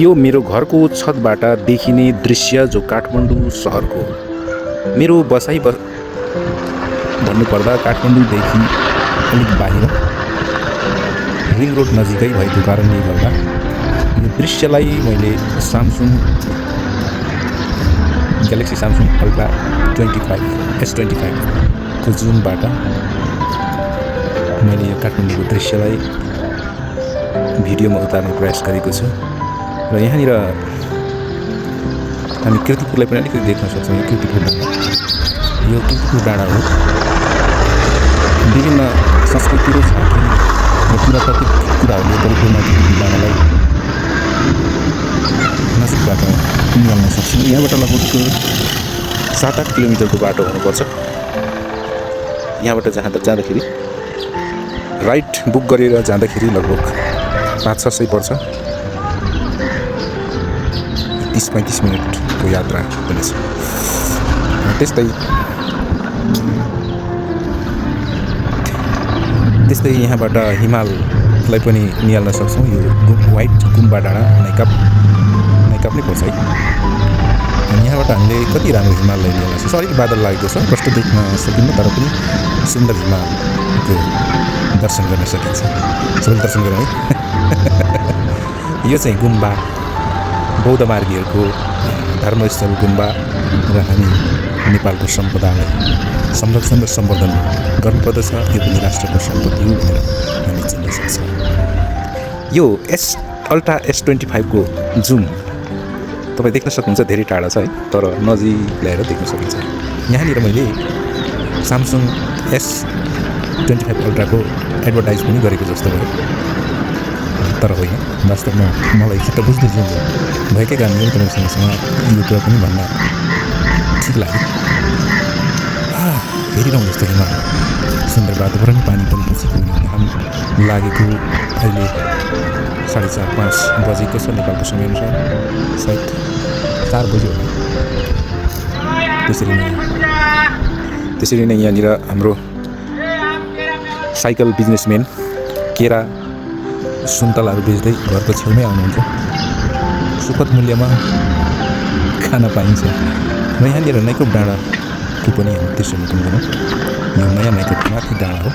यो मेरो घरको छतबाट देखिने दृश्य जो काठमाडौँ सहरको मेरो बसाइ भन्नुपर्दा काठमाडौँदेखि अलिक बाहिर रिङ रोड नजिकै भएको कारणले गर्दा यो दृश्यलाई मैले Samsung galaxy Samsung ultra 25 S25 को जुमबाट मैले यो काठमाडौँको दृश्यलाई भिडियोमा उतार्ने प्रयास गरेको छु र यहाँनिर हामी कीर्तिपुरलाई पनि अलिकति देख्न सक्छौँ। यो कीर्तिपुर डाँडा हो। विभिन्न संस्कृतिहरू छ र पुरातात्विक कुराहरूले परिपूर्ण डाँडालाई नजिकबाट निहाल्न सक्छौँ। यहाँबाट लगभग 7-8 किलोमिटरको बाटो हुनुपर्छ। यहाँबाट जाँदाखेरि राइट बुक गरेर जाँदाखेरि लगभग 500-600 पर्छ। 30-35 मिनटको यात्रा हुनेछ। त्यस्तै यहाँबाट हिमाललाई पनि निहाल्न सक्छौँ। यो व्हाइट गुम्बा डाँडा नाइकाप नै पर्छ है। अनि यहाँबाट हामीले कति राम्रो हिमाललाई निहाल्न सक्छौँ। अलिक बादल लागेको छ, प्रष्ट देख्न सकिन्न, तर पनि सुन्दर हिमालको दर्शन गर्न सकिन्छ। सबैले दर्शन गरौँ है। यो चाहिँ गुम्बा, बौद्ध मार्गीहरूको धर्मस्थल गुम्बा र हामी नेपालको सम्पदालाई संरक्षण र सम्वर्धन गर्नुपर्दछ। यो पनि राष्ट्रको सम्पत्ति हो भनेर हामी चिन्न सक्छौँ। यो अल्ट्रा S25 को जुम तपाईँ देख्न सक्नुहुन्छ, धेरै टाढा छ है, तर नजिक ल्याएर देख्न सकिन्छ। यहाँनिर मैले स्यामसुङ S25 अल्ट्राको एडभर्टाइज पनि गरेको जस्तो भयो, तर होइन, वास्तवमा मलाई चित्त बुझ्दै जुन भएकै कारणले तपाईँसँग यो कुरा पनि भन्न ठिक लाग्यो। हेरिरहँ जस्तो हिमाल, सुन्दर वातावरण, पानी पनि पछिको घाम लागेको अहिले 4:30-5 बजेको छ नेपालको समयअनुसार, सायद 4 बज्यो होला। त्यसरी नै यहाँनिर हाम्रो साइकल बिजनेसम्यान केरा सुन्तलाहरू बेच्दै घरको छेउमै आउनुहुन्छ। सुपथ मूल्यमा खाना पाइन्छ। र यहाँनिर नाइकोप डाँडाको पनि हामी दृश्य निकन गरौँ। यो नयाँ नाइकोप माथि डाँडा हो।